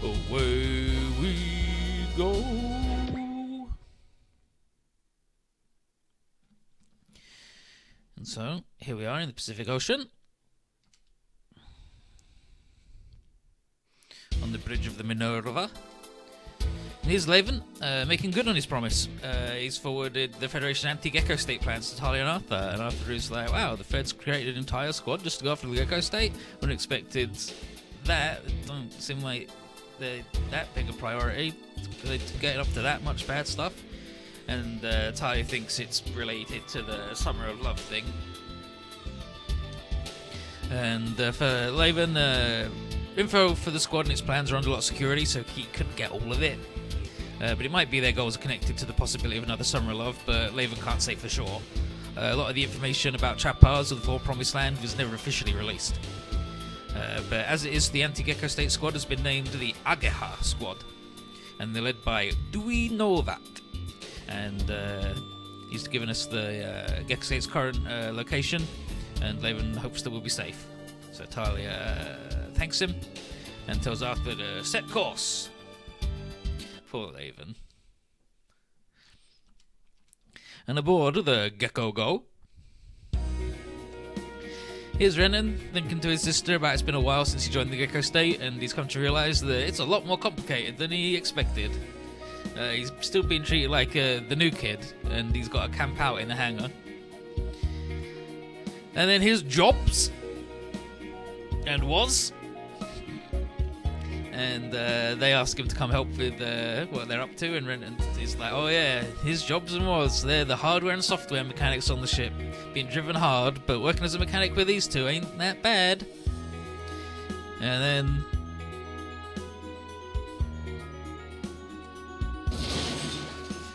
away we go. And so, here we are in the Pacific Ocean. On the bridge of the Minerva. And here's Laven, making good on his promise. He's forwarded the Federation anti-Gecko State plans to Talia and Arthur. And Arthur is like, wow, the Fed's created an entire squad just to go after the Gecko State? Wouldn't have expected that. It don't seem like they're that big a priority. Getting up to that much bad stuff. And Talia thinks it's related to the Summer of Love thing. And for Laven, info for the squad and its plans are under a lot of security, so he couldn't get all of it. But it might be their goals are connected to the possibility of another Summer of Love, but Laven can't say for sure. A lot of the information about Trappars or the Four Promised Land was never officially released. But as it is, the Anti-Gecko State squad has been named the Ageha squad. And they're led by Do We Know That? And he's given us the Gecko State's current location, and Laven hopes that we'll be safe. So Talia thanks him and tells Arthur to set course. Poor Laven. And aboard the Gecko Go, here's Renan thinking to his sister about it's been a while since he joined the Gecko State, and he's come to realise that it's a lot more complicated than he expected. He's still being treated like the new kid, and he's got to camp out in the hangar. And then here's Jobs, and Was. And they ask him to come help with what they're up to, and Renton is like, oh yeah, his Jobs and Was, they're the hardware and software mechanics on the ship. Being driven hard, but working as a mechanic with these two ain't that bad. And then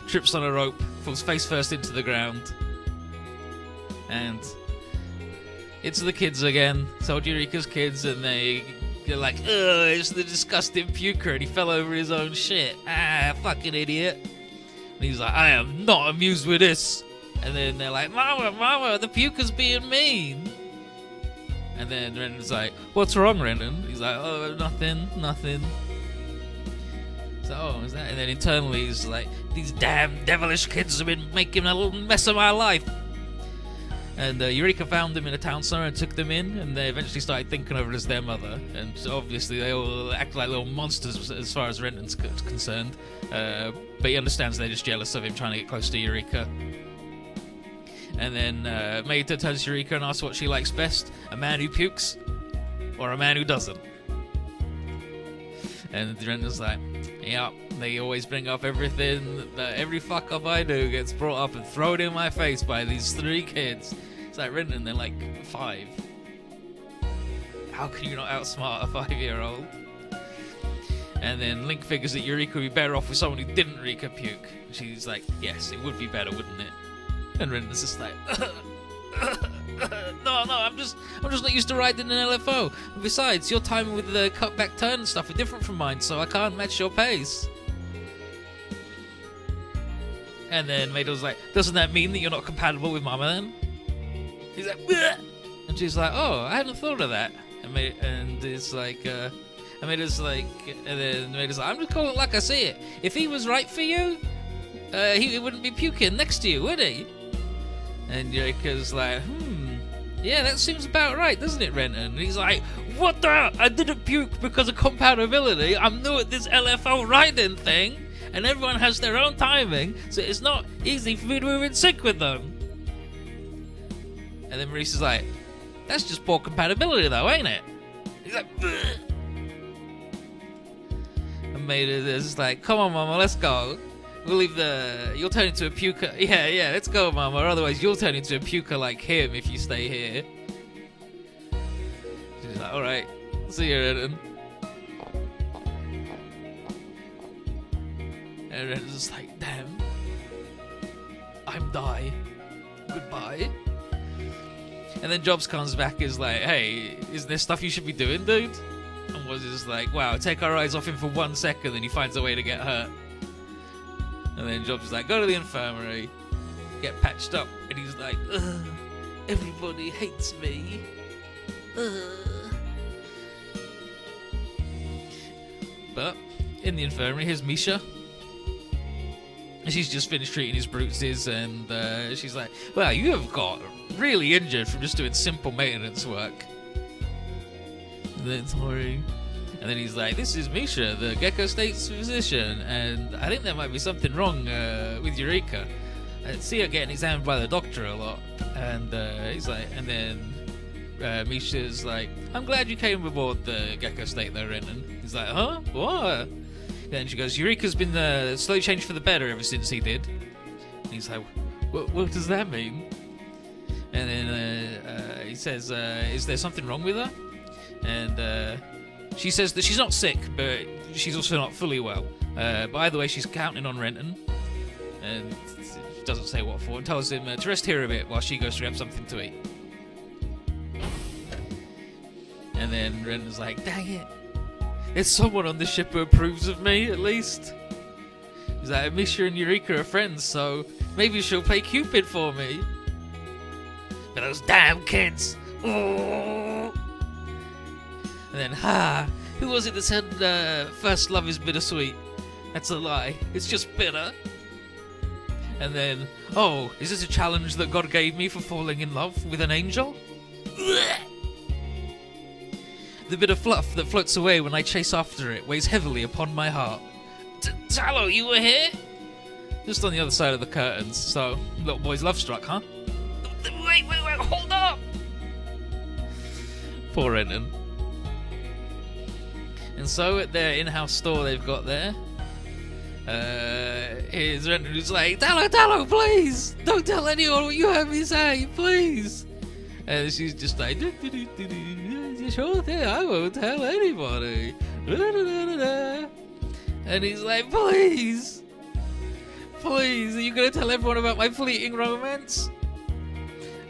trips on a rope, falls face first into the ground. And it's the kids again. Told Eureka's kids, and they're like, ugh, it's the disgusting puker, and he fell over his own shit. Ah, fucking idiot. And he's like, I am not amused with this. And then they're like, Mama, the puker's being mean. And then Renton's like, what's wrong, Renton? He's like, oh, nothing. So, oh, is that? And then internally he's like, these damn devilish kids have been making a little mess of my life. And Eureka found them in a town somewhere and took them in, and they eventually started thinking of it as their mother. And obviously they all act like little monsters as far as Renton's concerned. But he understands they're just jealous of him trying to get close to Eureka. And then Maida turns to Eureka and asks what she likes best, a man who pukes or a man who doesn't. And Renton's like, yeah, they always bring up everything, that every fuck up I do gets brought up and thrown in my face by these three kids. It's like, Renton, they're like 5. How can you not outsmart a 5-year-old? And then Link figures that Eureka would be better off with someone who didn't reek a puke. She's like, yes, it would be better, wouldn't it? And Renton's just like, no, I'm just not used to riding an LFO. And besides, your timing with the cutback turn and stuff are different from mine, so I can't match your pace. And then Maido's like, doesn't that mean that you're not compatible with Mama then? He's like, bleh! And she's like, oh, I hadn't thought of that. And it's like, and Maido's like, I'm just calling it like I see it. If he was right for you, he wouldn't be puking next to you, would he? And Eureka's like, yeah, that seems about right, doesn't it, Renton? And he's like, what the? I didn't puke because of compatibility. I'm new at this LFO riding thing, and everyone has their own timing, so it's not easy for me to move in sync with them. And then Maurice is like, that's just poor compatibility though, ain't it? He's like, bleh. And Maida's like, come on, Mama, let's go. We'll leave you'll turn into a puker. Yeah, let's go, Mama. Otherwise, you'll turn into a puker like him if you stay here. She's like, alright. See you, Renton. And Renton's just like, damn. I'm die. Goodbye. And then Jobs comes back is like, hey, isn't there stuff you should be doing, dude? And was just like, wow, take our eyes off him for 1 second, and he finds a way to get hurt. And then Jobs is like, go to the infirmary, get patched up. And he's like, ugh, everybody hates me. Ugh. But in the infirmary, here's Misha. She's just finished treating his bruises, and she's like, well, you have got really injured from just doing simple maintenance work. And then sorry. And then he's like, this is Misha, the Gecko State's physician, and I think there might be something wrong with Eureka. I see her getting examined by the doctor a lot. And he's like, and then Misha's like, I'm glad you came aboard the Gecko State though, Renton. He's like, huh? What? Then she goes, Eureka's been slowly changed for the better ever since he did. And he's like, what does that mean? And then he says, is there something wrong with her? And she says that she's not sick, but she's also not fully well. By the way, she's counting on Renton. And doesn't say what for, and tells him to rest here a bit while she goes to grab something to eat. And then Renton's like, dang it. There's someone on the ship who approves of me, at least. He's like, Misha and Eureka are friends, so maybe she'll play Cupid for me. But those damn kids! Oh. And then, who was it that said first love is bittersweet? That's a lie. It's just bitter. And then, oh, is this a challenge that God gave me for falling in love with an angel? The bit of fluff that floats away when I chase after it weighs heavily upon my heart. Tallow, you were here? Just on the other side of the curtains, so little boy's love struck, huh? Wait, hold up! Poor Renton. And so at their in-house store they've got there, here's Renton who's like, Tallow, please! Don't tell anyone what you heard me say, please! And she's just like, sure thing, I won't tell anybody. And he's like, please, are you going to tell everyone about my fleeting romance?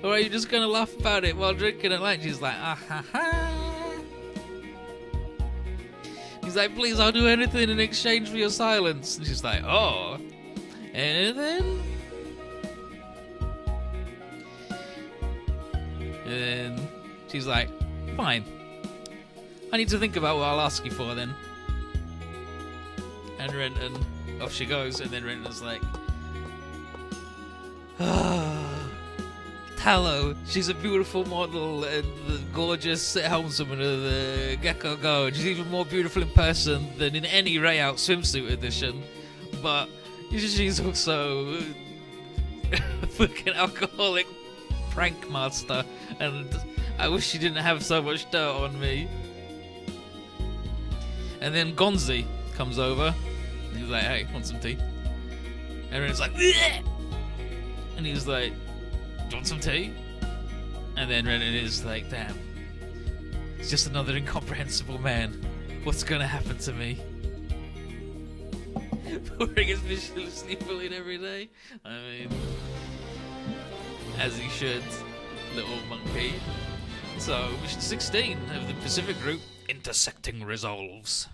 Or are you just going to laugh about it while drinking at lunch? She's like, ah ha ha. He's like, please, I'll do anything in exchange for your silence. And she's like, oh, anything? And then she's like, fine. I need to think about what I'll ask you for then. And Renton, off she goes, and then Renton's like, Tallow, she's a beautiful model and the gorgeous helmswoman of the Gecko Go, and she's even more beautiful in person than in any Ray Out swimsuit edition. But she's also a fucking alcoholic prank master, and I wish she didn't have so much dirt on me. And then Gonzi comes over, and he's like, hey, want some tea? And Renton's like, bleh! And he's like, do you want some tea? And then Renton is like, damn, it's just another incomprehensible man. What's gonna happen to me? Pouring his viciously bullied every day. I mean, as he should, little monkey. So, mission 16 of the Pacific Group, Intersecting Resolves.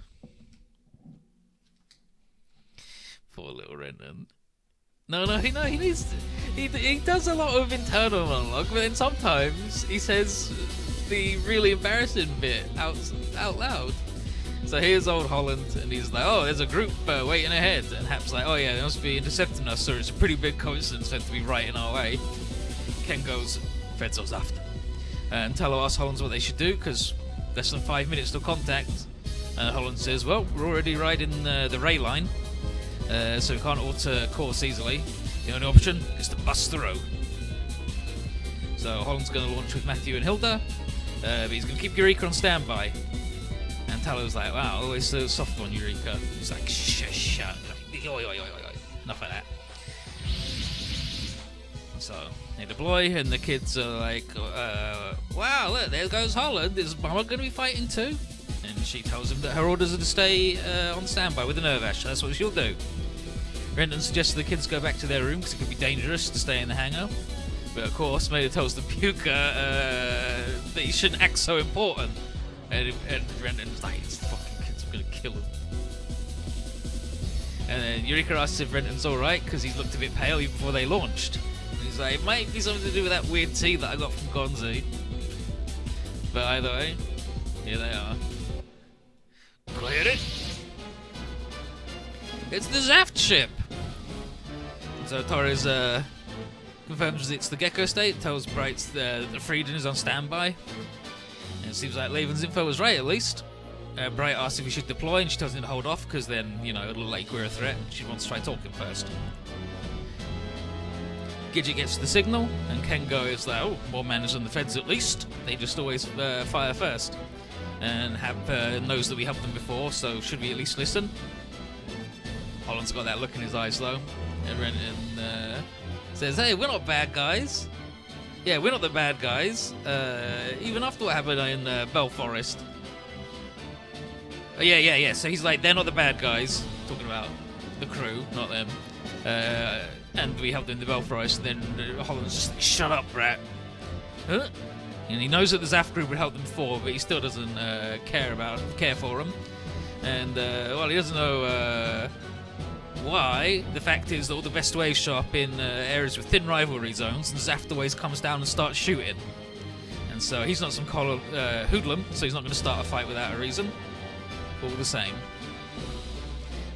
Poor little Renton. No, he needs to, he does a lot of internal monologue, but then sometimes he says the really embarrassing bit out loud. So here's old Holland, and he's like, oh, there's a group waiting ahead. And Hap's like, oh yeah, they must be intercepting us, so it's a pretty big coincidence for them to be right in our way. Ken goes, Fedzo's after. And Tallow asks Holland what they should do, because less than 5 minutes till contact. And Holland says, well, we're already riding the Ray line, so we can't alter course easily. The only option is to bust through. So Holland's going to launch with Matthew and Hilda, but he's going to keep Eureka on standby. And Tallow's like, wow, always so soft on Eureka. He's like, shh. Enough of that. So they deploy, and the kids are like, wow, look, there goes Holland. Is Mama going to be fighting too? And she tells him that her orders are to stay on standby with the nerve ash. So that's what she'll do. Renton suggests the kids go back to their room because it could be dangerous to stay in the hangar. But of course, Maida tells the puker that he shouldn't act so important. And Renton's like, it's the fucking kids, I'm going to kill him. And then Eureka asks if Renton's alright because he's looked a bit pale even before they launched. And he's like, it might be something to do with that weird tea that I got from Gonzi. But either way, here they are. Clear it. It's the Zaft ship! So Torres confirms it's the Gecko state, tells Bright that the Frieden is on standby. And it seems like Laven's info was right, at least. Bright asks if we should deploy, and she tells him to hold off, because then, you know, it'll look like we're a threat. She wants to try talking first. Gidget gets the signal, and Kengo is like, oh, more manners than the feds at least. They just always fire first. And Hap knows that we helped them before, so should we at least listen? Holland's got that look in his eyes, though. And Renton says, hey, we're not bad guys. Yeah, we're not the bad guys. Even after what happened in Bell Forest. Oh, yeah. So he's like, they're not the bad guys. Talking about the crew, not them. And we helped them in the Bell Forest. And then Holland's just like, shut up, rat. Huh? And he knows that the Zaft group would help them before, but he still doesn't care for them. And, well, he doesn't know why. The fact is that all the best ways show up in areas with thin rivalry zones, and Zaft always comes down and starts shooting. And so he's not some hoodlum, so he's not going to start a fight without a reason. All the same.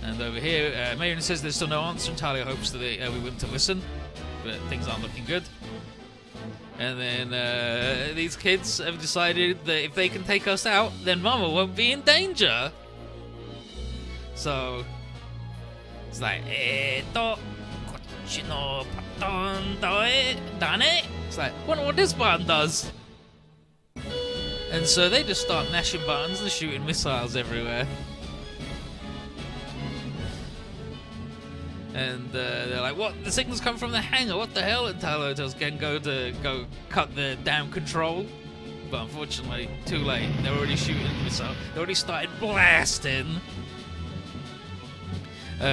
And over here, Marion says there's still no answer, and Talia hopes that we wouldn't to listen, but things aren't looking good. And then these kids have decided that if they can take us out, then Mama won't be in danger. So it's like, kochi no button dane. It's like, wonder what this button does. And so they just start gnashing buttons and shooting missiles everywhere. And they're like, what? The signals come from the hangar, what the hell? And Talo tells Gengo to go cut the damn control. But unfortunately, too late. They're already shooting missiles. They already started blasting.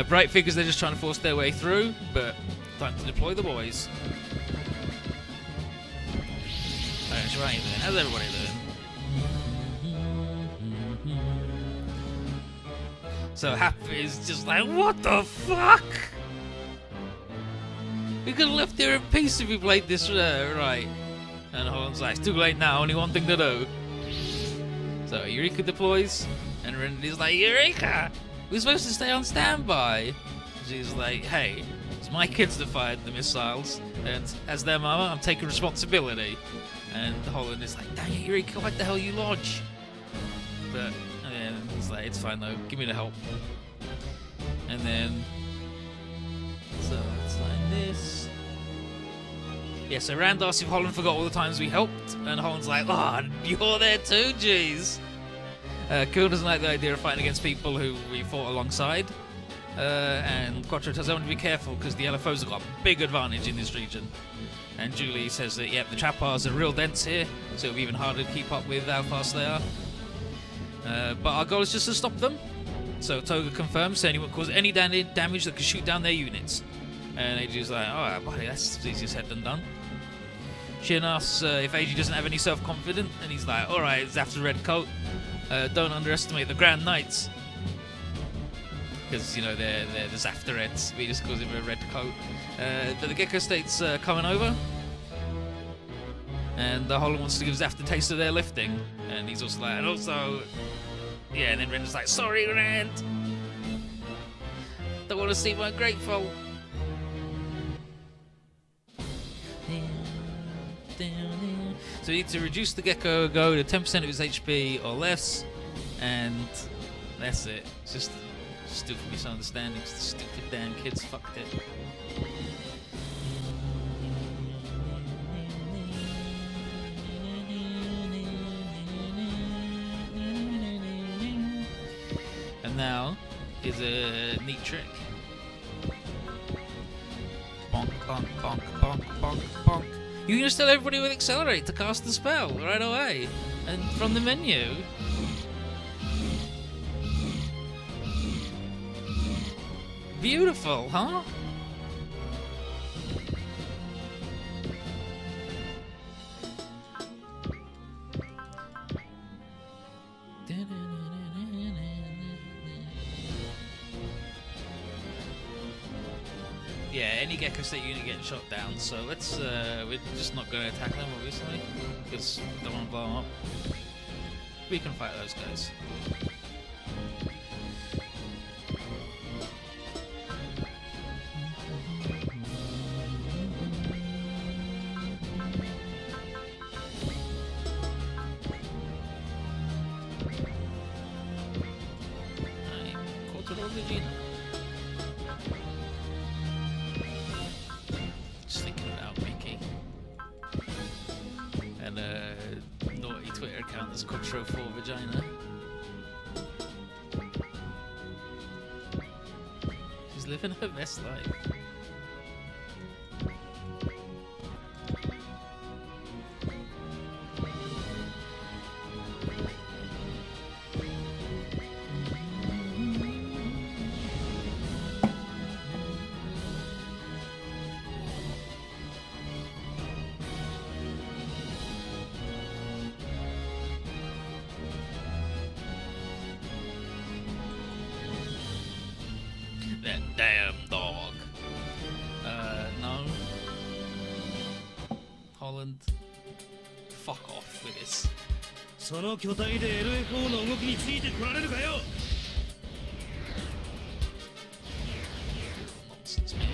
Bright figures they're just trying to force their way through, but time to deploy the boys. Alright, right then. How's everybody doing? So Happy is just like, what the fuck? We could have left here in peace if we played this right. And Holland's like, it's too late now, only one thing to do. So Eureka deploys, and Rennety's like, Eureka! We're supposed to stay on standby. She's like, hey, it's my kids that fired the missiles, and as their mama, I'm taking responsibility. And Holland is like, dang it, Eureka, what the hell you lodge? But and he's like, it's fine though, give me the help. And then, so it's like this. Yeah, so Rand asks if Holland forgot all the times we helped, and Holland's like, oh, you're there too, jeez. Cool doesn't like the idea of fighting against people who we fought alongside. And Quattro tells everyone to be careful because the LFOs have got a big advantage in this region. And Julie says that, yep, the Trappars are real dense here, so it'll be even harder to keep up with how fast they are. But our goal is just to stop them. So Toga confirms saying he won't cause any damage that could shoot down their units. And AG's like, alright buddy, that's easier said than done. Shin asks if AG doesn't have any self-confidence, and he's like, alright, Zaft's a red coat. Don't underestimate the Grand Knights. Because, you know, they're the Zaftarets, we just calls him a red coat. But the Gecko State's coming over. And Holland wants to give Zaft a taste of their lifting. And he's also like, and also... Yeah, and then Ren's like, sorry, Rand! Don't want to seem ungrateful. So we need to reduce the Gecko Go to 10% of his HP or less. And that's it. It's just stupid misunderstandings. The stupid damn kids fucked it. And now is a neat trick. Bonk, bonk, bonk, bonk, bonk, bonk. You can just tell everybody with Accelerate to cast the spell right away. And from the menu. Beautiful, huh? Yeah, any Gecko State unit getting shot down, so let's, we're just not going to attack them, obviously, because we don't want to blow them up. We can fight those guys. Vegeta. Just thinking about Mickey. And a naughty Twitter account that's called Show 4 Vagina. She's living her best life. That damn dog. No. Holland. Fuck off with this. その巨体で LFO の動きについてこられるかよ。 Nonsense, man.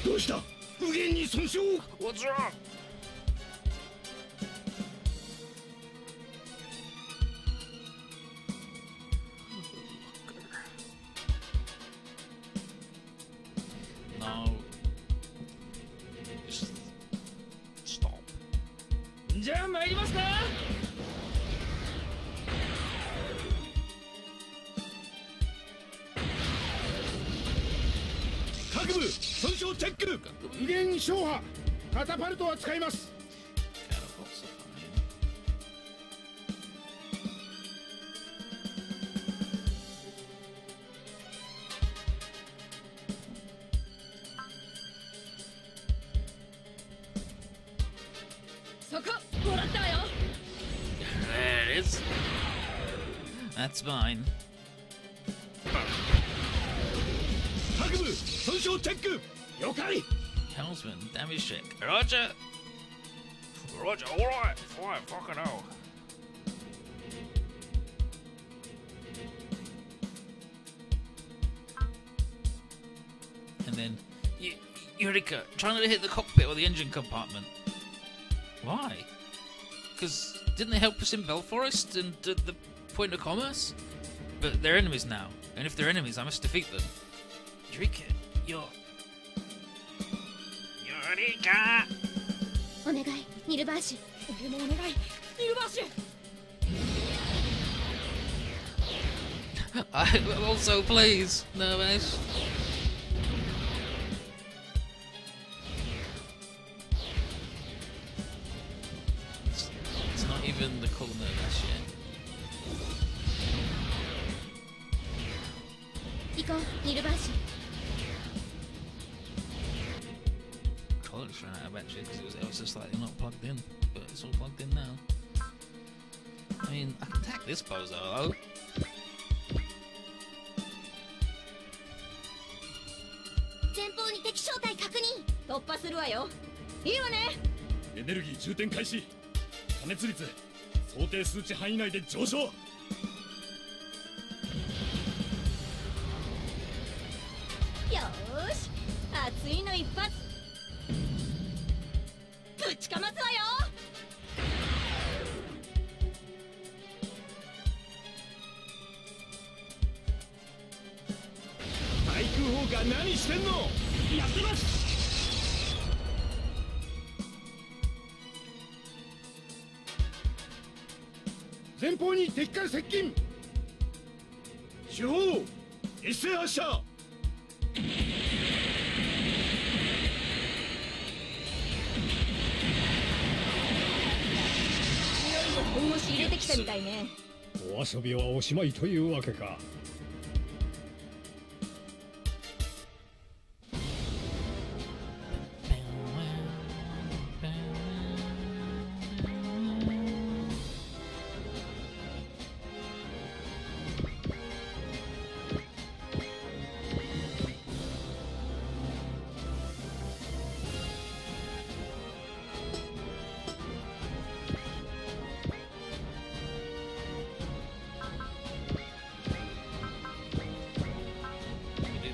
どうした？無限に損傷。 What's wrong? No. Just stop. じゃあ参りますか。各部損傷チェック。遺伝消波。カタパルトは使います。 Catapults are fine. そこもらったわよ。 There it is. That's mine. 各部損傷チェック。了解。 Helmsman, damage check. Roger! Roger, alright! Fine, fucking hell. And then, Eureka, trying to hit the cockpit or the engine compartment. Why? Because didn't they help us in Belforest and the Point of Commerce? But they're enemies now, and if they're enemies, I must defeat them. Eureka, you're... Eureka! お願いニルバーシュ。俺もお願いニルバーシュ。 I also, please, nervous. It's not even the cool nervous yet. 行こうニルバーシュ。 Color just ran out of battery because it was just slightly not plugged in, but it's all plugged in now. I mean, I can attack this bozo though. 前方に敵正体確認。突破するわよ。いいわね。エネルギー充填開始。加熱率想定数値範囲内で上昇。 よーし熱いの一発。ぶちかますわよ。 対空砲が何してんの。やってます。前方に敵艦接近。主砲一斉発射。 本腰入れてきたみたいね。お遊びはおしまいというわけか。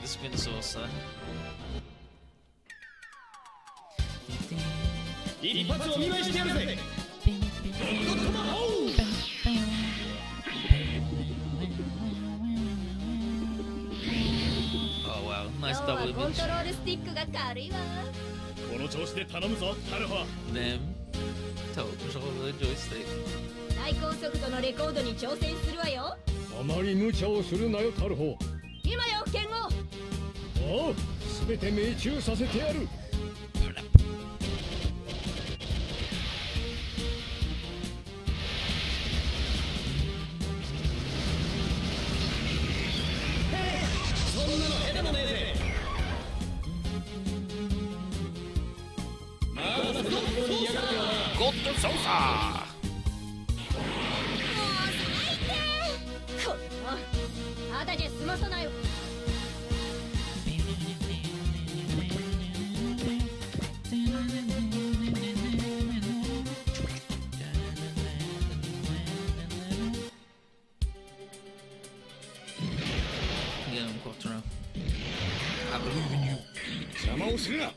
Spin saucer. 一発お見舞いしてやるぜ。は double コン image. トロールスティックが軽いわ。この調子で頼むぞタルファ。 Them. Total control of the joystick. 最高速度のレコードに挑戦するわよ。あまり無茶をするなよタルフ今よ剣豪。ォ。おう、全て命中させてやる。そんなのへでもねえぜ。まだそのところに嫌がってはな。 God the Saucer! もう最低。こんなただじゃ済まさないわ。 Get him, Quattro. I believe in you. 邪魔をするな。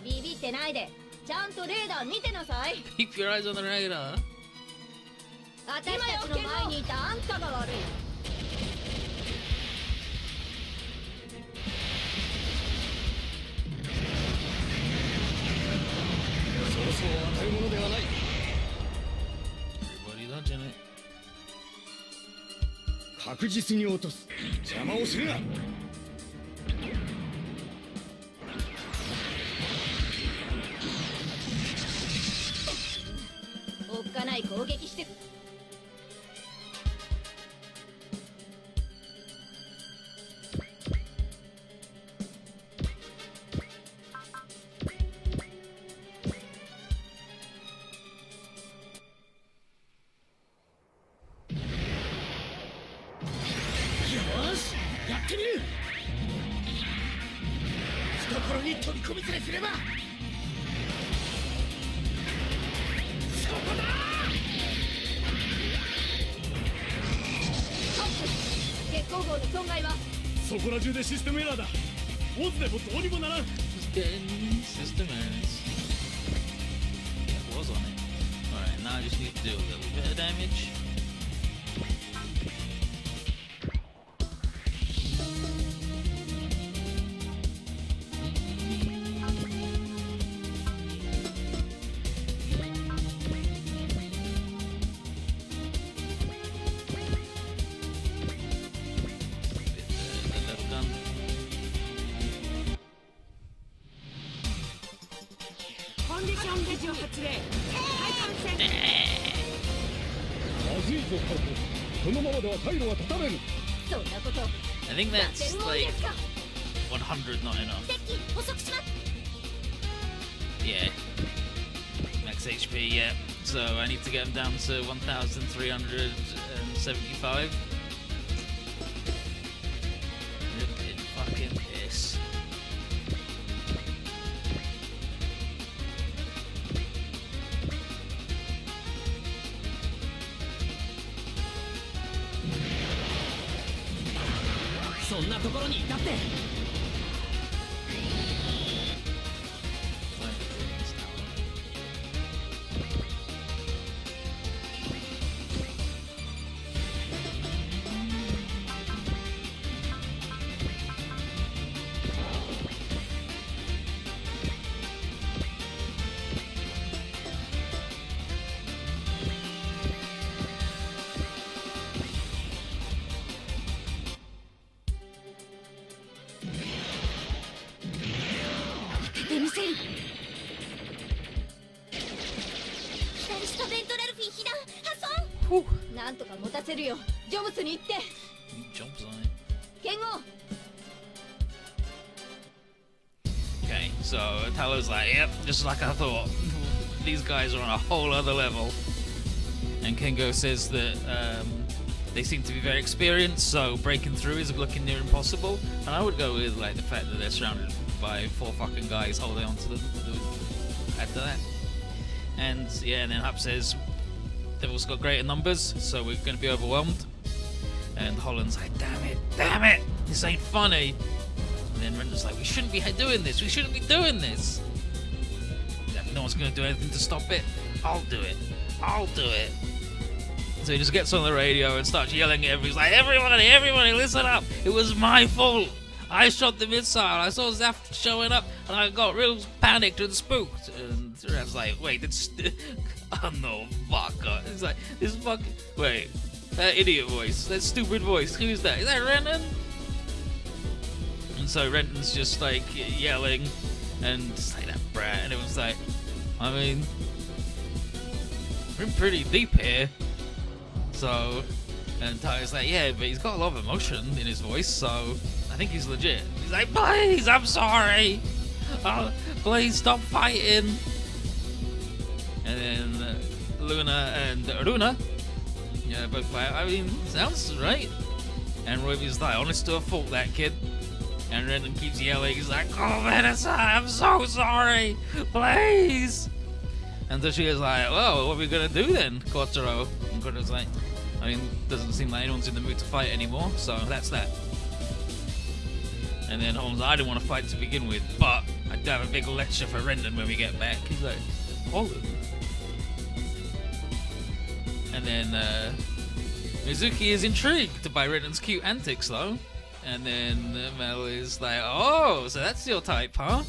ビビってないでちゃんとレーダー見てなさい。 Keep your eyes on the radar. 私たちの前にいたあんたが悪い。 そうそう与えるものではない。 Everybody dodging it. 確実に落とす。邪魔をするな。 おっかない攻撃して。 よし、やってみる。懐に飛び込みさえすれば。そこだ。月光号の損害は。そこら中でシステムエラーだ。オズでもどうにもならん。 Just getting system errors. That was on it. Alright, now I just need to do a little bit of damage. The little gun. コンディションレジを発令。対艦戦。まずいぞタルフ。このままでは退路は断たれぬ。そんなこと I think やってる that's もんで like すか。 100 not enough. 鉄器捕捉します。 Yeah. Max HP, yeah. So I need to get him down to 1,375. Look at fucking this. "そんなところにいたって。 出見せる。左下ベントラルフィー避難破損。なんとか持たせるよ。ジョブスに行って。 He jumps on it. 剣豪。 Okay, so Talo's like, yep, just like I thought. These guys are on a whole other level. And Kengo says that they seem to be very experienced, so breaking through is looking near impossible. And I would go with like the fact that they're surrounded by 4 fucking guys holding on to them. Add to that. And yeah, and then Hap says they've also got greater numbers, so we're going to be overwhelmed. And Holland's like, damn it, this ain't funny. And then Render's like, we shouldn't be doing this, we shouldn't be doing this. We have no one's going to do anything to stop it. I'll do it. I'll do it. So he just gets on the radio and starts yelling at everyone. He's like, everybody, listen up. It was my fault. I shot the missile. I saw Zaf showing up, and I got real panicked and spooked. And Rand's like, wait, that's... oh, no, fuck. It's like, this fucking... Wait, that idiot voice. That stupid voice. Who's that? Is that Renton? And so Renton's just, like, yelling, and just like, that brat. And it was like, I mean... we're in pretty deep here. So... And Tyler's like, yeah, but he's got a lot of emotion in his voice, so... I think he's legit. He's like, please, I'm sorry. Oh, please stop fighting. And then Luna and Aruna, yeah, both fight. I mean, sounds right. And Ruby's like, honest to a fault, that kid. And Renton keeps yelling. He's like, oh, Vanessa, I'm so sorry. Please. And so she is like, well, what are we gonna do then, Kotaro? And Kotaro's like, I mean, doesn't seem like anyone's in the mood to fight anymore, so that's that. And then Holmes, I didn't want to fight to begin with, but I do have a big lecture for Renton when we get back. He's like, Holland. And then Mizuki is intrigued by Renton's cute antics, though. And then Mel is like, oh, so that's your type, huh?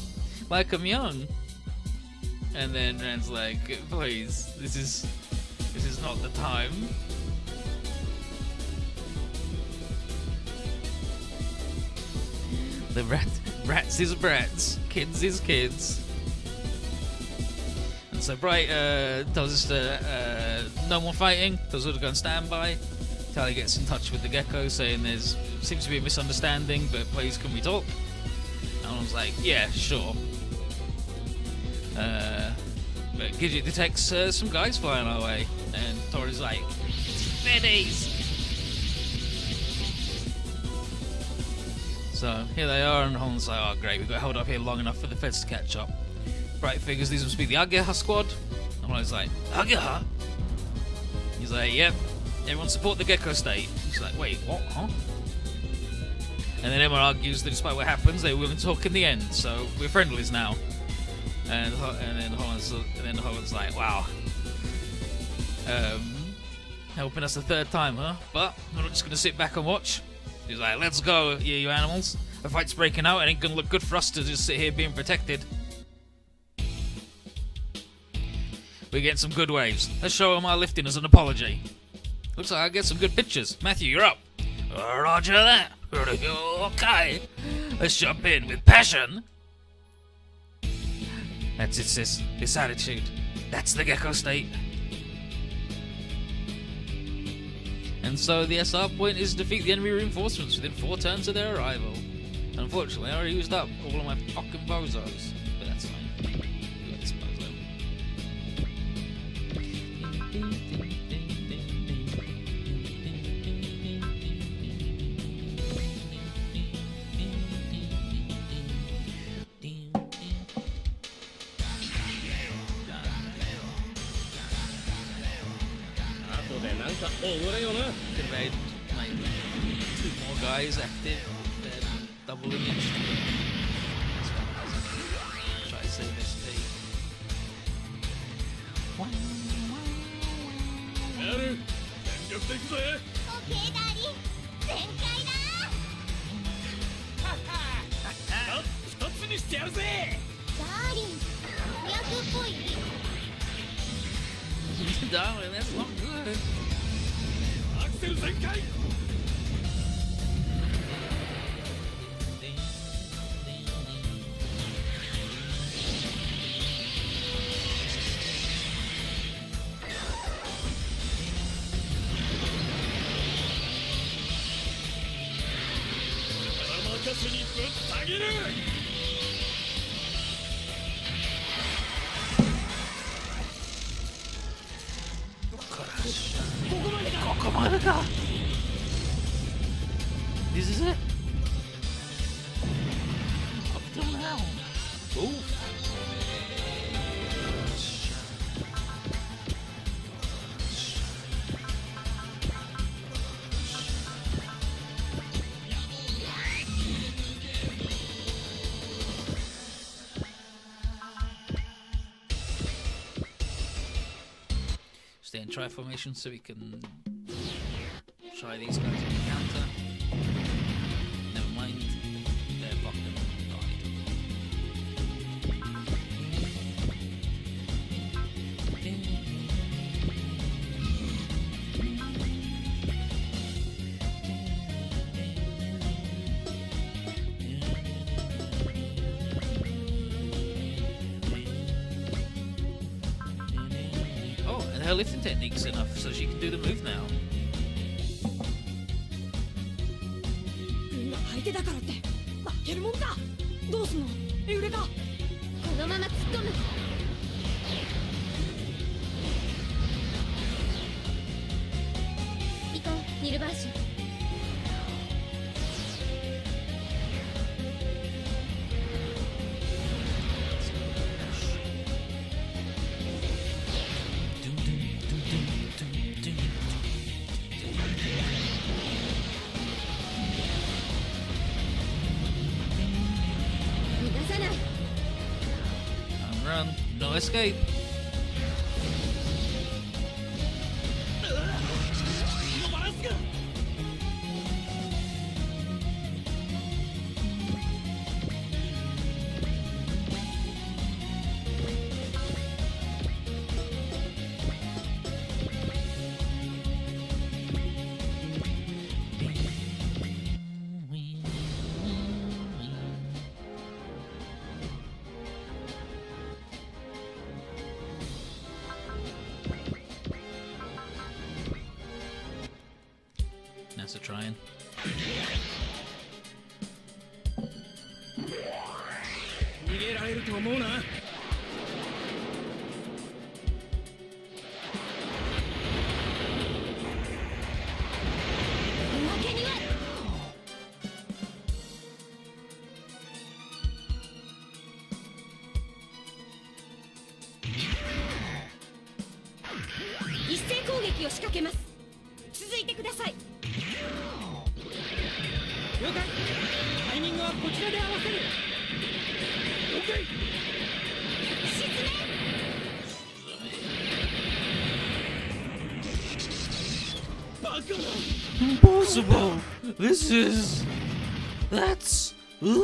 Like I'm young. And then Ren's like, please, this is not the time. The rats is brats, kids is kids. And so Bright tells us no more fighting, tells her to go on standby. Tally gets in touch with the Gecko saying there's seems to be a misunderstanding, but please can we talk? And I was like, yeah, sure. But Gidget detects some guys flying our way, and Tori's like, Fiddies! So here they are, and Holland's like, oh great, we've got held up here long enough for the feds to catch up. Bright figures these must be the Ageha squad. And Holland's like, Ageha? He's like, yep, everyone support the Gecko state. He's like, wait, what, huh? And then Emma argues that despite what happens, they will talk in the end, so we're friendlies now. And then Holland's like, wow. Helping us a third time, huh? But I'm not just going to sit back and watch. He's like, let's go, you animals. The fight's breaking out, and it ain't gonna look good for us to just sit here being protected. We're getting some good waves. Let's show them our lifting as an apology. Looks like I get some good pictures. Matthew, you're up. Roger that. Okay. Let's jump in with passion. That's it, sis. This attitude. That's the Gecko state. And so the SR point is to defeat the enemy reinforcements within 4 turns of their arrival. Unfortunately, I already used up all of my fucking bozos, but that's fine. Let's bozo. Could have made like 2 more guys active, then double image. Try to save SP. OK ダーリン全開だ2つにしてやるぜダーリン役っぽい Darling, that's not good. アクセル全開 任せにぶった切るここまでか This is it? Up till now. Oof. in tri formation so we can try these guys on the counter. Never mind, they're blocked and oh, and her lifting technique's enough so she can do the move now. 軍が相手だからって負けるもんか。どうすんのエウレカ。このまま突っ込む。行こう、ニルバーシュ。逃がさない。 Run, no escape. That's a trying. 逃げられると思うな。負けには。一斉攻撃を仕掛けます。続いてください。了解。タイミングはこちらで合わせる。OK。沈め。バカな。 Impossible! This is... That's... And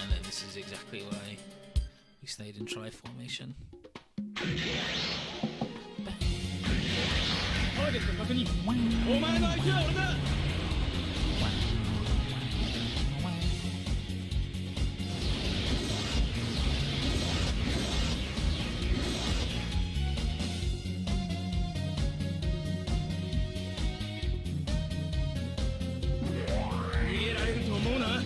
then this is exactly why we stayed in tri formation. ターゲット確認。お前の相手は俺だ。逃げられると思うな。 I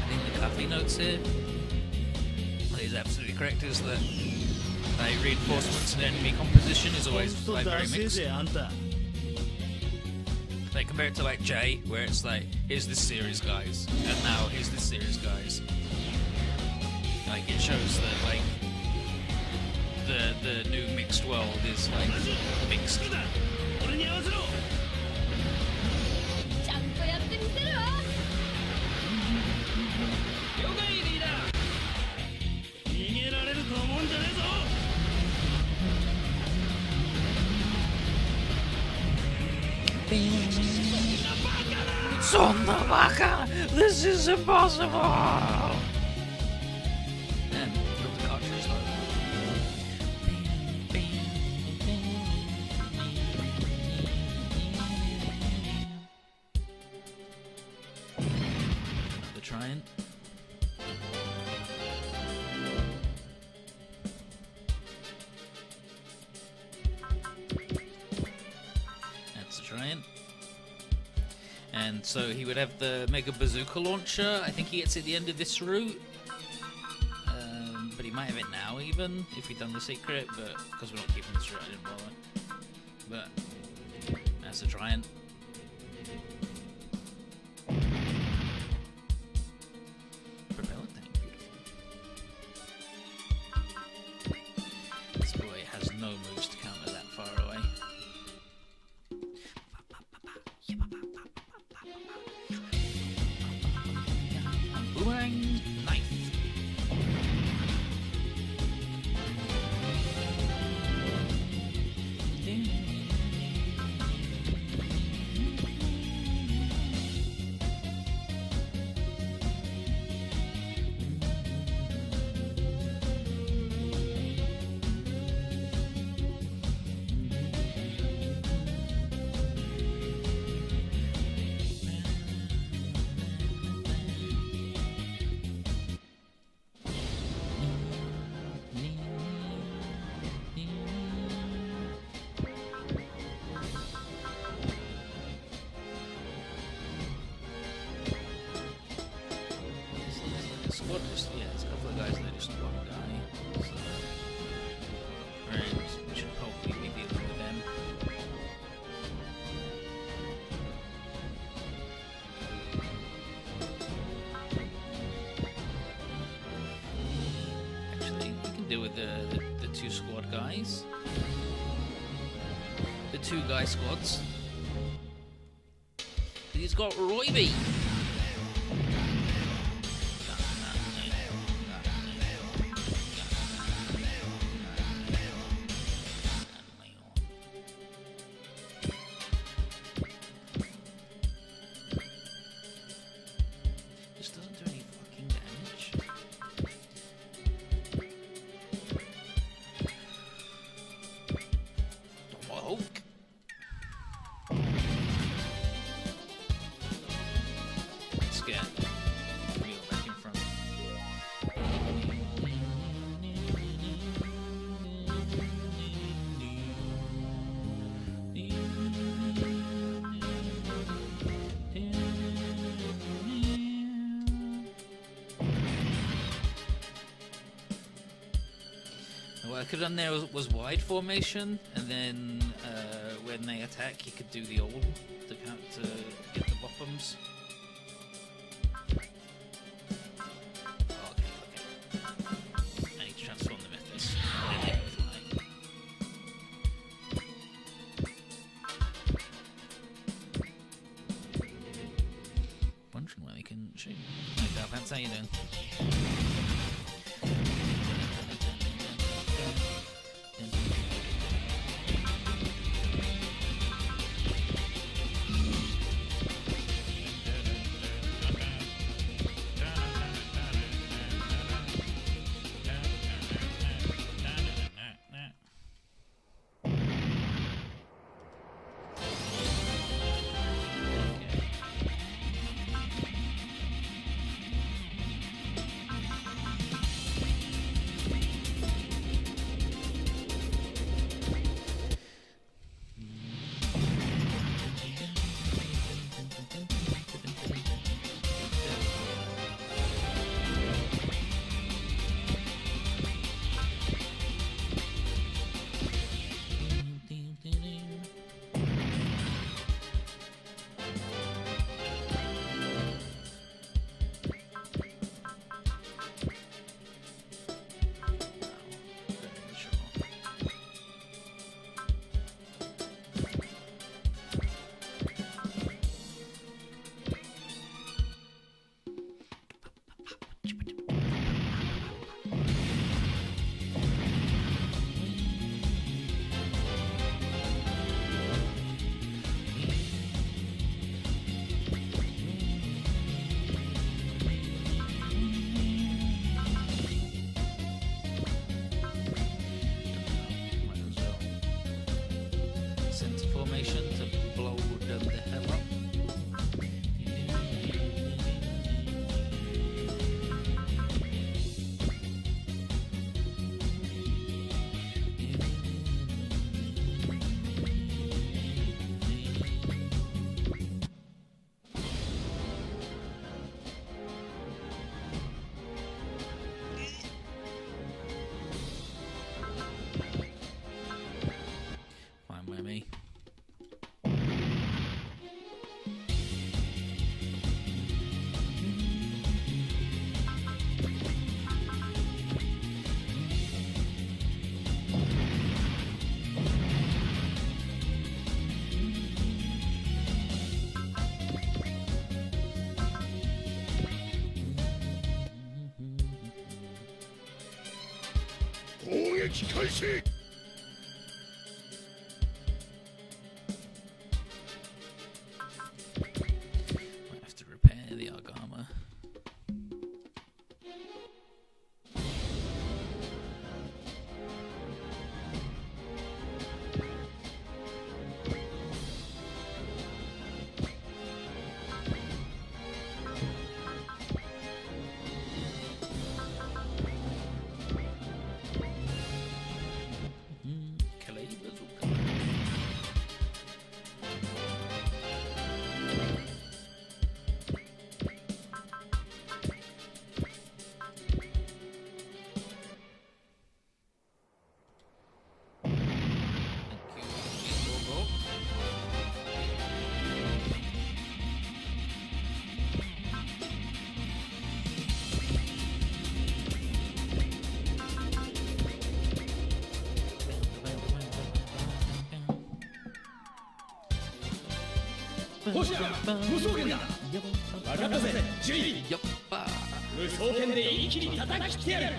think the coffee notes here, what is absolutely correct is that reinforcements and enemy composition is always like very mixed. Like compared to like J, where it's like here's this series guys, and now here's this series guys. Like it shows that like the new mixed world is like mixed. 俺に合わせろ。ちゃんとやってみせるわ。了解リーダー。逃げられると思うんじゃねえぞ。 Son the baka! This is impossible! And drop the cartridge though. The trying. That's the trying. And so he would have the Mega Bazooka launcher. I think he gets it at the end of this route. But he might have it now even, if we'd done the secret, but because we're not keeping this route, I didn't bother. But that's a Giant. Propeller tank, beautiful. This boy has no moves to counter that far away. enemies. The two guy squads. He's got Royby. Just doesn't do any fucking damage. Hulk. Let's get Camille back in front. What I could have done there was wide formation, and then when they attack, you could do the old to get the bottoms. Okay. I need to transform the Mythos. And then fly. Wondering why we couldn't shoot. Hey, Darpants, how you doing? Formation to blow them the hell up. Fine by me. Might have to repair the Argama. 星無双剣だ。分かったぜ、ジュイ。よっば無双剣で一気に叩き切ってやる。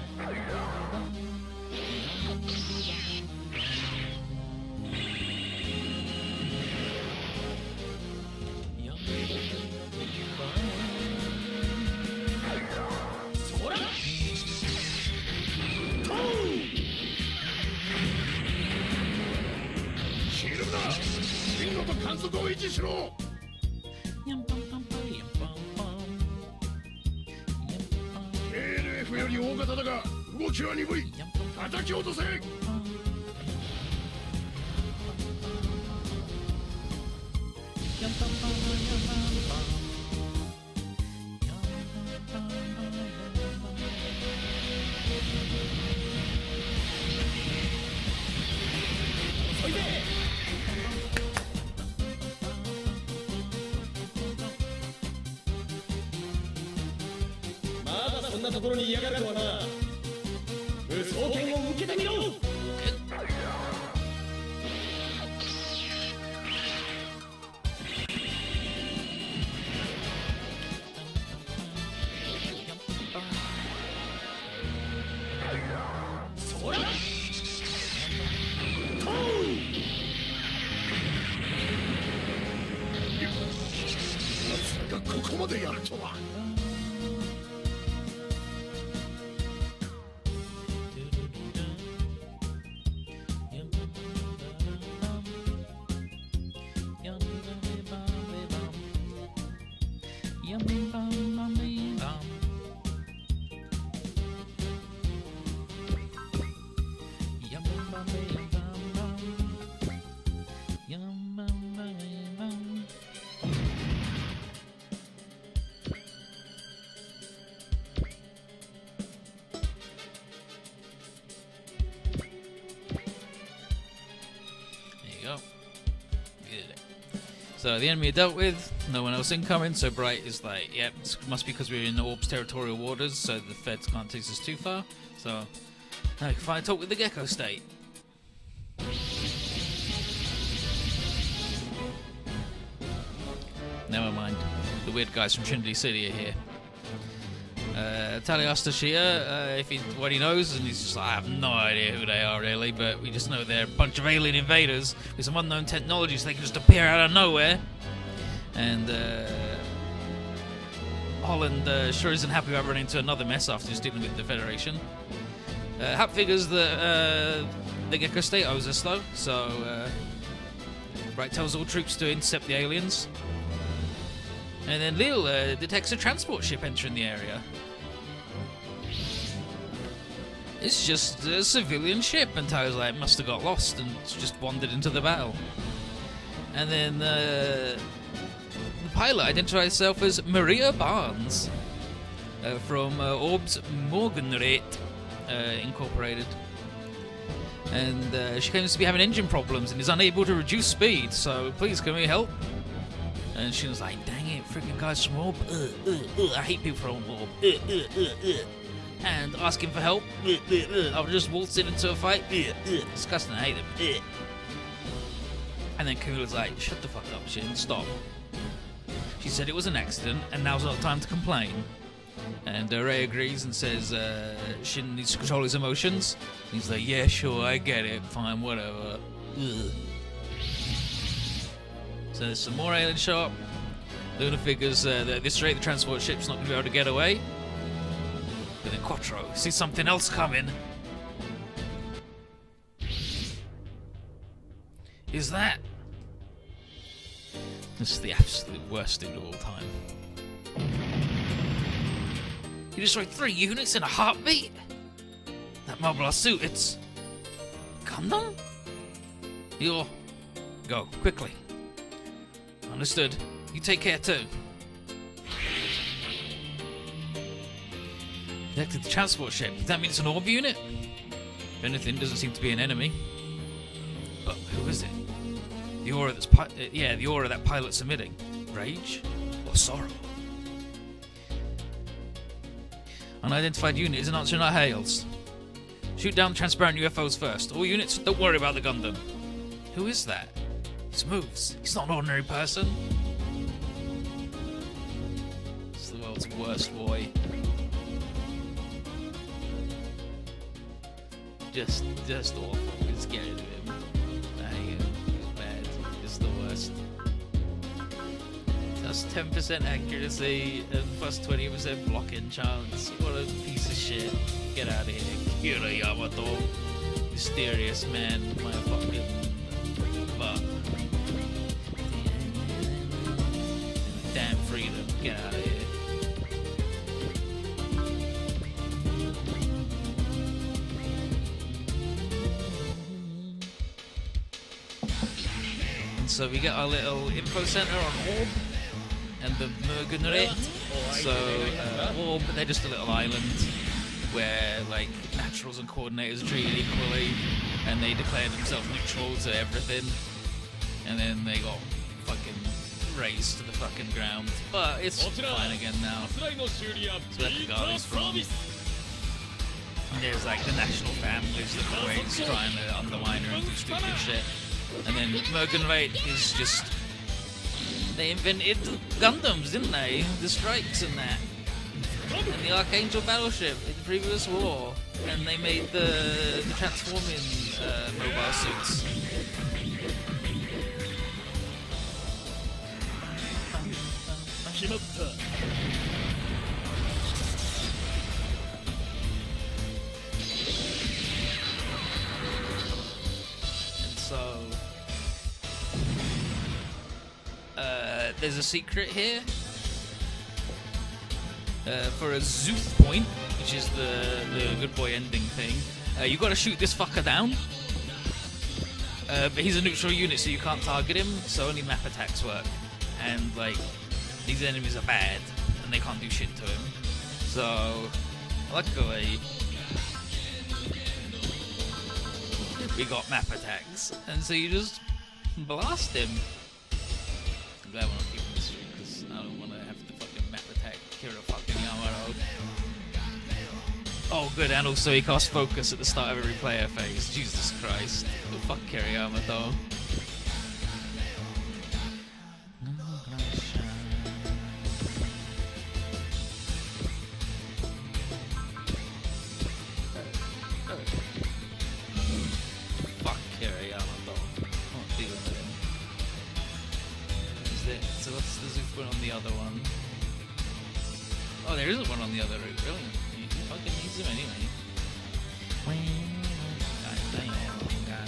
そら。トーン。ひるむな。見事観測を維持しろ。KNF より大型だが動きは鈍い。叩き落とせ。遅いぜ。まだそんなところに嫌がるとはな。無双剣を受けてみろ。そら。トーン。まさかここまでやるとは。So the enemy are dealt with, no one else incoming, so Bright is like, yep, this must be because we're in Orb's territorial waters, so the feds can't take us too far. So now I can finally talk with the Gecko State. Never mind, the weird guys from Trinity City are here. Talios Tashia, what he knows, and he's just like, I have no idea who they are really, but we just know they're a bunch of alien invaders with some unknown technologies. They can just appear out of nowhere. And Holland sure isn't happy about running into another mess after just dealing with the Federation. Hap figures that the Gecko State owes us though, so Bright tells all troops to intercept the aliens. And then Lil detects a transport ship entering the area. It's just a civilian ship, and Tyler's like, must have got lost and just wandered into the battle. And then the pilot identifies herself as Maria Barnes from Orb's Morgenrate Incorporated. And she claims to be having engine problems and is unable to reduce speed, so please can we help? And she was like, dang it, freaking guys from Orb, I hate people from Orb, and asking for help, I'll just waltz into a fight, disgusting, I hate them. And then Kula's like, shut the fuck up, Shin, stop. She said it was an accident, and now's not time to complain. And Ray agrees and says Shin needs to control his emotions. He's like, yeah, sure, I get it, fine, whatever. So there's some more alien show up. Luna figures that at this rate the transport ship's not going to be able to get away. But then Quattro sees something else coming. Is that? This is the absolute worst dude of all time. He destroyed 3 units in a heartbeat? That Mobilar suit, it's... Gundam? You're... Go, quickly. Understood. You take care too. Detected the transport ship. Does that mean it's an orb unit? If anything, doesn't seem to be an enemy. But who is it? The aura that's the aura that pilot's emitting. Rage or sorrow? Unidentified unit isn't answering our hails. Shoot down transparent UFOs first. All units, don't worry about the Gundam. Who is that? He moves. He's not an ordinary person. worst boy. Just awful. It's scared of him. He's bad. He's the worst. That's 10% accuracy and plus 20% blocking chance. What a piece of shit. Get out of here. Kira Yamato. Mysterious man. My fucking butt. Damn freedom. Get out of here. So we get our little info center on Orb and the Mergenrit. So Orb, they're just a little island where like naturals and coordinators are treated equally, and they declare themselves neutral to everything. And then they got fucking razed to the fucking ground. But it's fine again now. So where Kagali's from. And there's like the national families that are always trying to undermine her and do stupid shit. And then Mergenrait is just... They invented Gundams, didn't they? The strikes and that. And the Archangel battleship in the previous war. And they made the transforming mobile suits. And so... there's a secret here. For a Zooth point, which is the good boy ending thing, you gotta shoot this fucker down. But he's a neutral unit, so you can't target him, so only map attacks work. And, like, these enemies are bad, and they can't do shit to him. So, luckily, we got map attacks, and so you just blast him. I'm glad we're not keeping this stream, because I don't want to have to fucking map attack Kira fucking Yamato. Oh good, and also he casts focus at the start of every player phase. Jesus Christ. Oh, fuck Kira Yamato. Fuck Kira Yamato. Can't deal with him. Is there, so what's the Zoof one on the other one? Oh, there isn't one on the other route, really? He fucking needs him anyway. God damn, god damn.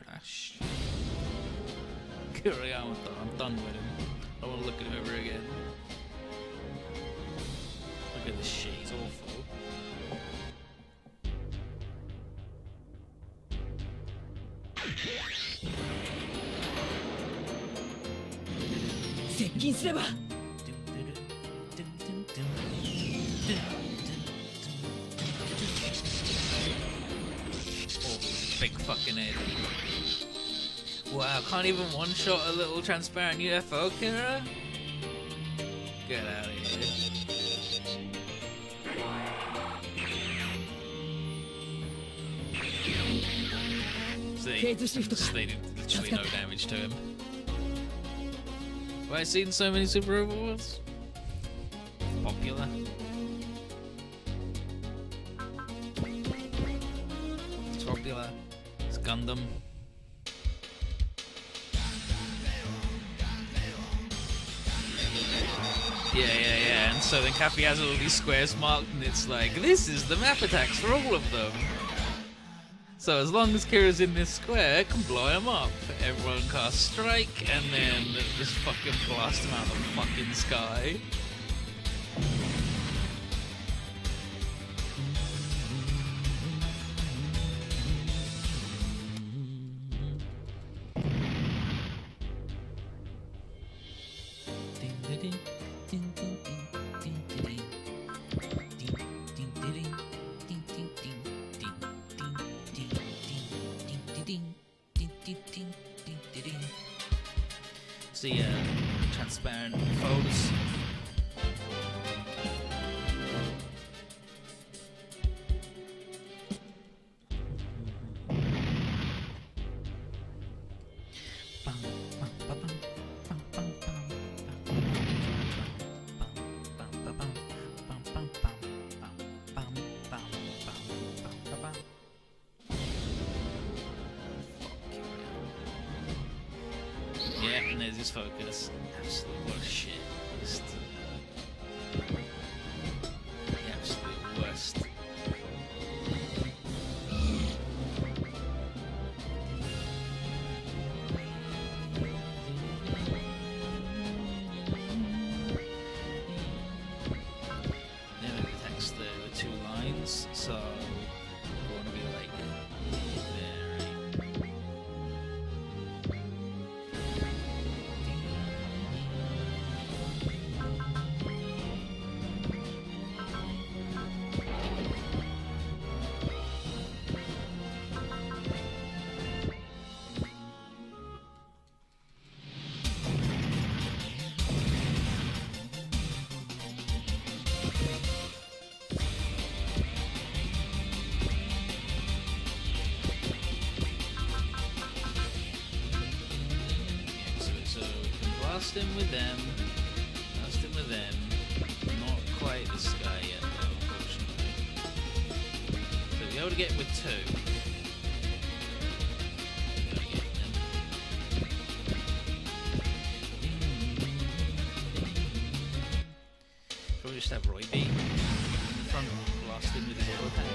Crash. Kira Yamato, I'm done with him. I don't want to look at him ever again. Look at this shit, he's awful. Oh, big fucking head. Wow, can't even one-shot a little transparent UFO, Kira? Get out of here. So they did literally no damage to him. Have I seen so many super overlords? Popular. It's popular. It's Gundam. Yeah. And so then Cappy has all these squares marked, and it's like, this is the map attacks for all of them. So as long as Kira's in this square, it can blow him up. Everyone casts strike, and then just fucking blast him out of the fucking sky. see transparent foes. Yeah, and there's his focus. Absolute worst shit. Just the absolute worst. Then it protects the two lines, so we want to be like there, right? So we can blast him with them. Blast him with them. Not quite this guy yet, though, unfortunately. So we're able to get him with two. Gotta get them. Probably just have Roy B in the front, blast him with his auto attack.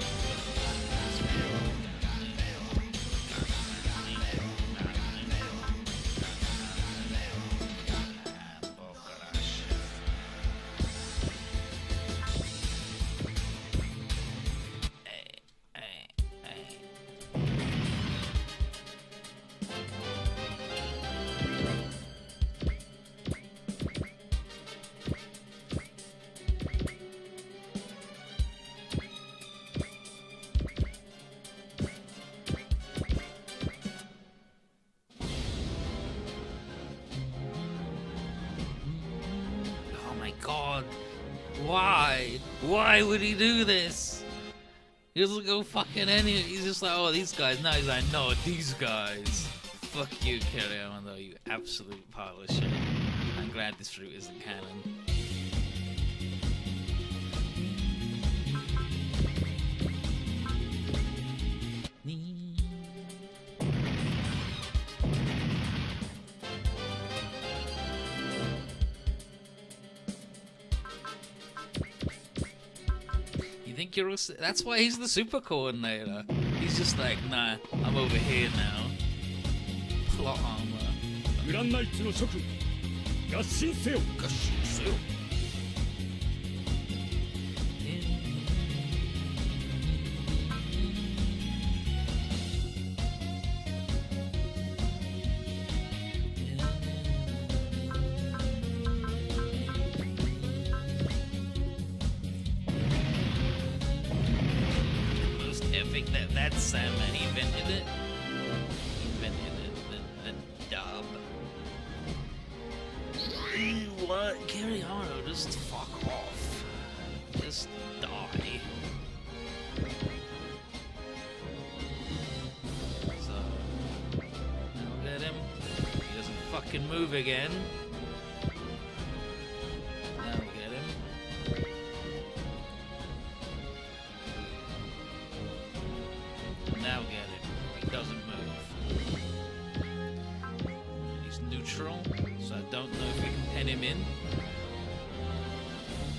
God, why? Why would he do this? He doesn't go fucking any. He's just like, oh, these guys. Now he's like, no, these guys. Fuck you, Kiryu, though, you absolute pile of shit. I'm glad this route isn't canon. Think you're that's why he's the super coordinator. He's just like, nah, I'm over here now. Plot armor. グランナイツの諸君合心せよ。合心せよ。That's Sam, and he invented it. He invented the dub. What? Kiryu, just fuck off. Just die. So, now get him. He doesn't fucking move again. Now get him. Now get it. He doesn't move. He's neutral, so I don't know if we can pin him in.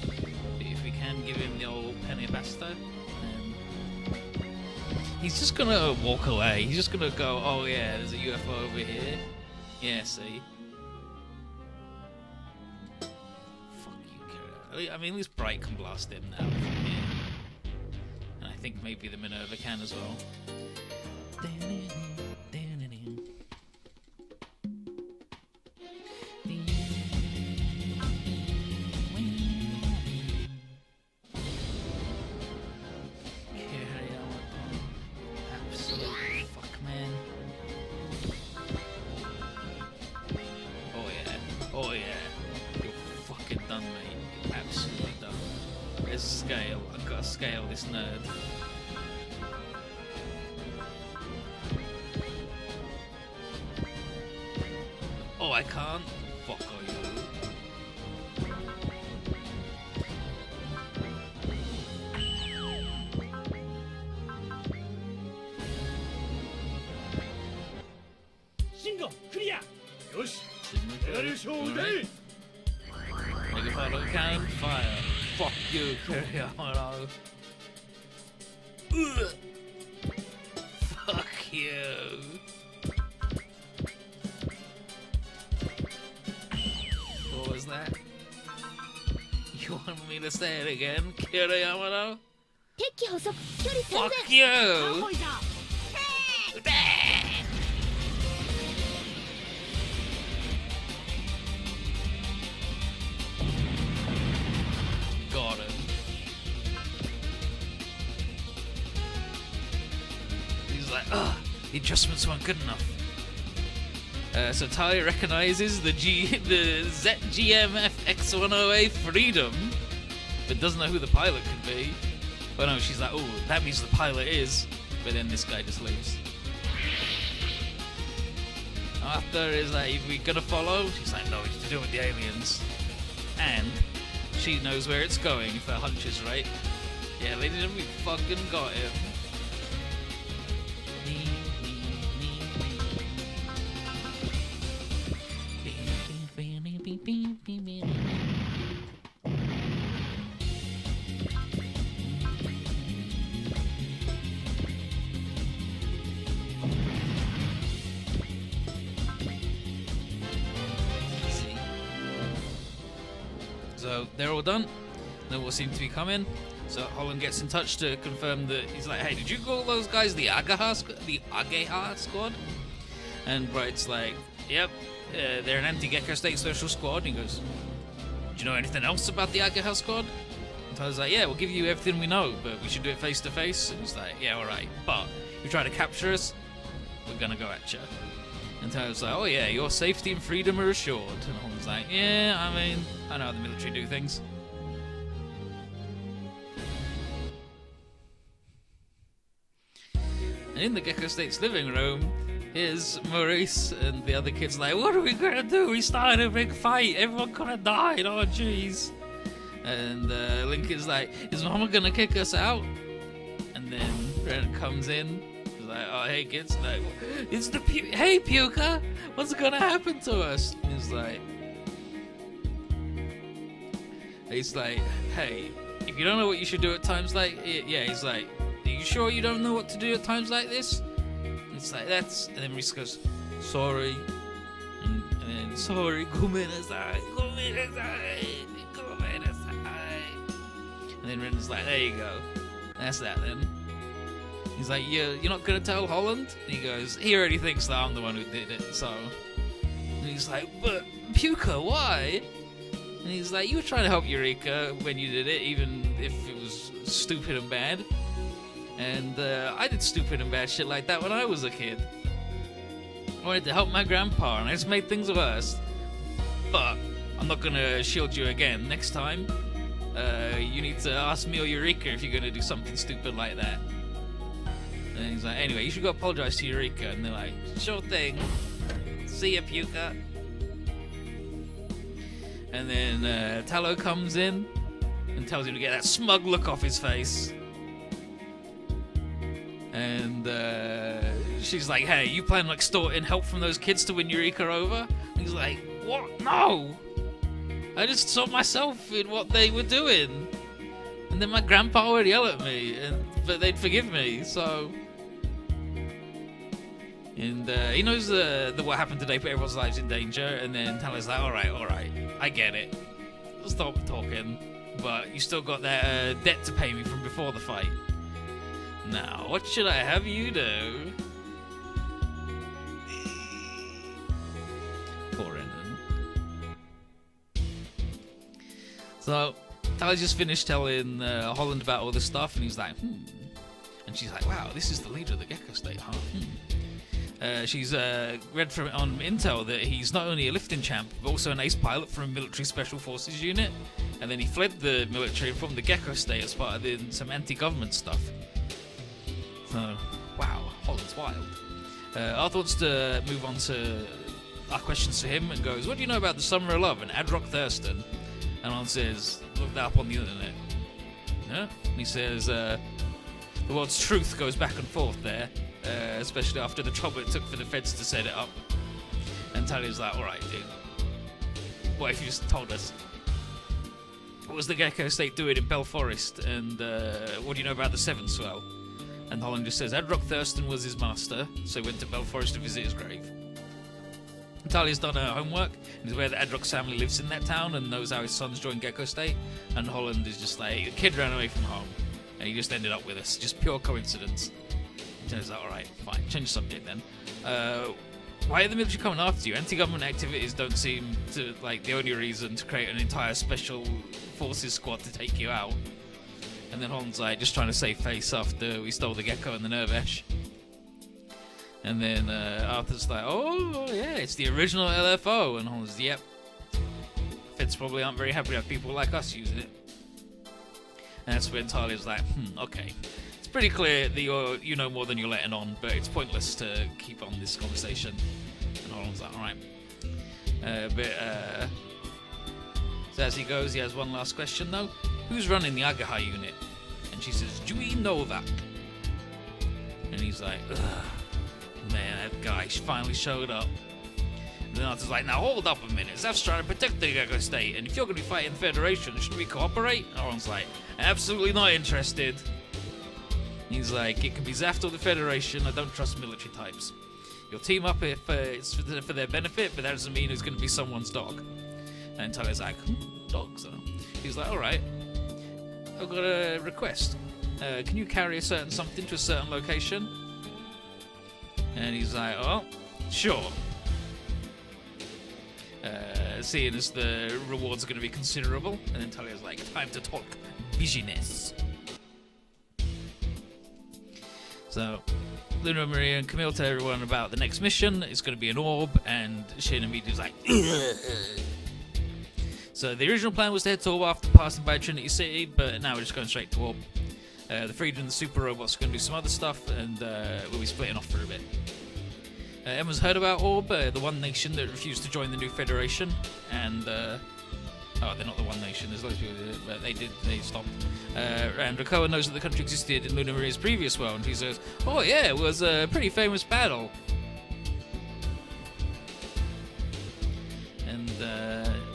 But if we can give him the old Penibasto, then he's just gonna walk away. He's just gonna go, oh yeah, there's a UFO over here. Yeah, see? Fuck you, Kiryu. I mean, at least Bright can blast him now from here. And I think maybe the Minerva can as well. Absolute fuck man. Oh yeah. gotta scale this nerd. Oh, I can't? Fuck are you? Shingo, clear! Yoshi, pedal show day! Make a follow cannon, fire. Fuck you, Kiriyama. Ugh. Fuck you. What was that? You want me to say it again, Kiriyama? 敵機補足距離 Fuck 3000 you! ほいだ Got him. He's like, ugh, the adjustments weren't good enough. So Talia recognizes the ZGMF X10A Freedom, but doesn't know who the pilot could be. But no, she's like, oh, that means the pilot is. But then this guy just leaves. Arthur is like, are we gonna follow? She's like, no, it's to do with the aliens. And she knows where it's going, if her hunch is right. Yeah, they didn't, we fucking got him. So they're all done. No more seem to be coming. So Holland gets in touch to confirm that he's like, hey, did you call those guys the Ageha squad? And Bright's like, yep, they're an anti-Gecko State Social Squad. And he goes, do you know anything else about the Ageha squad? And Tyler's like, yeah, we'll give you everything we know, but we should do it face to face. And he's like, yeah, alright, but if you try to capture us, we're gonna go at you. And Tyler's like, oh yeah, your safety and freedom are assured. And Holland's like, yeah, I mean, I know how the military do things. And in the Gecko State's living room is Maurice and the other kids like, what are we gonna do? We started a big fight, everyone could have died, oh jeez. And Lincoln's like, is Mama gonna kick us out? And then Ren comes in. Like, oh hey kids, like, it's the hey Puka, what's gonna happen to us? And he's like, hey, if you don't know what you should do at times like, yeah, he's like, are you sure you don't know what to do at times like this? And it's like, and then Maurice goes, sorry, and then sorry, gomenasai. And then Ren's like, there you go, that's that then. He's like, you're not gonna tell Holland? And he goes, he already thinks that I'm the one who did it, so. And he's like, but Puka, why? And he's like, you were trying to help Eureka when you did it, even if it was stupid and bad. And I did stupid and bad shit like that when I was a kid. I wanted to help my grandpa, and I just made things worse. But I'm not gonna shield you again. Next time, you need to ask me or Eureka if you're gonna do something stupid like that. And he's like, anyway, you should go apologize to Eureka. And they're like, sure thing. See ya, Puka. And then Tallow comes in and tells him to get that smug look off his face. And she's like, hey, you plan on extorting help from those kids to win Eureka over? And he's like, what? No! I just saw myself in what they were doing. And then my grandpa would yell at me, but they'd forgive me, so... And he knows what happened today put everyone's lives in danger, and then Talon's like, alright, I get it. Stop talking. But you still got that debt to pay me from before the fight. Now, what should I have you do? Poor Renan. So, Tyler just finished telling Holland about all this stuff, and he's like, And she's like, wow, this is the leader of the Gecko State, huh? She's read from on Intel that he's not only a lifting champ, but also an ace pilot from a military special forces unit. And then he fled the military from the Gecko State as part of some anti-government stuff. So, wow, Holland's wild. Arthur wants to move on to our questions to him and goes, what do you know about the Summer of Love and Adrock Thurston? And Holland says, look that up on the internet. Yeah? And he says, the world's truth goes back and forth there. Especially after the trouble it took for the feds to set it up. And Talia's like, alright, dude. What if you just told us? What was the Gecko State doing in Bell Forest? And what do you know about the Seventh Swell? And Holland just says, Adrock Thurston was his master, so he went to Bell Forest to visit his grave. And Talia's done her homework, and is aware that Adrock's family lives in that town and knows how his sons joined Gecko State. And Holland is just like, the kid ran away from home, and he just ended up with us. Just pure coincidence. Turns out, alright, fine, change the subject then. Why are the military coming after you? Anti-government activities don't seem to like the only reason to create an entire special forces squad to take you out. And then Holland's like, just trying to save face after we stole the Gecko and the Nervesh. And then Arthur's like, oh yeah, it's the original LFO. And Holland's, yep. Feds probably aren't very happy to have people like us using it. And that's when Talia's like, okay. Pretty clear that you know more than you're letting on, but it's pointless to keep on this conversation. And Holland's like, alright. So as he goes, he has one last question though. Who's running the Agahai unit? And she says, Jui Novak. And he's like, ugh, man, that guy finally showed up. And then Arthur's like, now hold up a minute. Zaf's trying to protect the Gecko State, and if you're going to be fighting the Federation, shouldn't we cooperate? And Holland's like, absolutely not interested. He's like, it can be Zaft or the Federation, I don't trust military types. You'll team up if it's for their benefit, but that doesn't mean it's going to be someone's dog. And Talia's like, dogs, huh? He's like, alright, I've got a request. Can you carry a certain something to a certain location? And he's like, oh, sure. Seeing as the rewards are going to be considerable. And then Talia's like, time to talk business. So, Luna, Maria, and Camille tell everyone about the next mission. It's going to be an orb, and Shin immediately is like, ugh. So the original plan was to head to orb after passing by Trinity City, but now we're just going straight to orb. The Freedom and the Super Robots are going to do some other stuff, and we'll be splitting off for a bit. Emma's heard about Orb, the one nation that refused to join the new Federation, and oh, they're not the one nation, there's loads of people who did it, but they stopped. And Rakoa knows that the country existed in Luna Maria's previous world, and she says, oh yeah, it was a pretty famous battle. And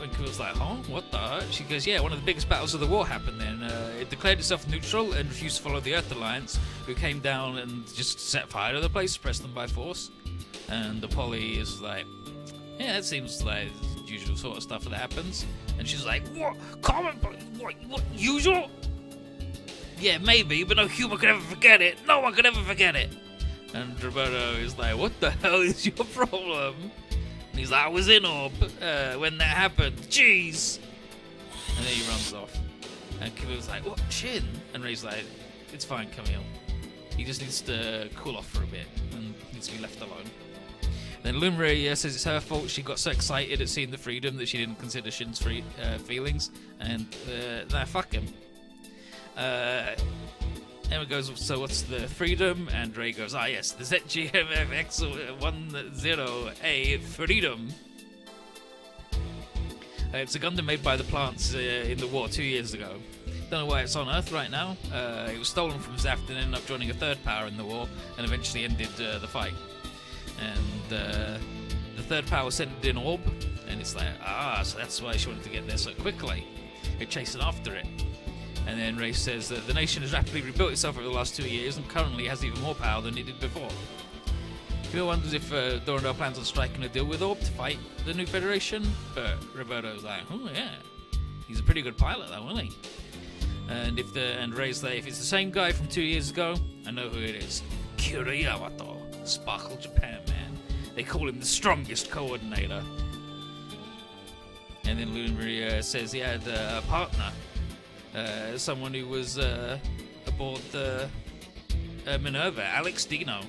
when Camille's like, huh, what the heck? She goes, yeah, one of the biggest battles of the war happened then. It declared itself neutral and refused to follow the Earth Alliance, who came down and just set fire to the place, suppressed them by force. And the Polly is like, yeah, that seems like the usual sort of stuff that happens. And she's like, what? Common? What usual? Yeah, maybe, but no human could ever forget it. No one could ever forget it. And Roberto is like, what the hell is your problem? And he's like, I was in Orb when that happened. Jeez. And then he runs off. And Camille's like, what, Shin? And Ray's like, it's fine, Camille. He just needs to cool off for a bit and needs to be left alone. Then Lumri says it's her fault. She got so excited at seeing the freedom that she didn't consider Shin's feelings. And, nah, fuck him. Emma goes, so what's the freedom? And Ray goes, ah, yes, the ZGMFX10A freedom. It's a Gundam made by the plants in the war 2 years ago. Don't know why it's on Earth right now. It was stolen from Zaft and ended up joining a third power in the war and eventually ended the fight. And the third power sent it in Orb, and it's like, so that's why she wanted to get there so quickly. They're chasing after it. And then Ray says that the nation has rapidly rebuilt itself over the last 2 years and currently has even more power than it did before. Camille wonders if Dorandale plans on striking a deal with Orb to fight the new Federation, but Roberto's like, oh yeah, he's a pretty good pilot though, isn't he? And Ray's like, if it's the same guy from 2 years ago, I know who it is. Kira Yamato, Sparkle Japan man. They call him the strongest coordinator. And then Luna Maria says he had a partner. Someone who was aboard the Minerva, Alex Dino.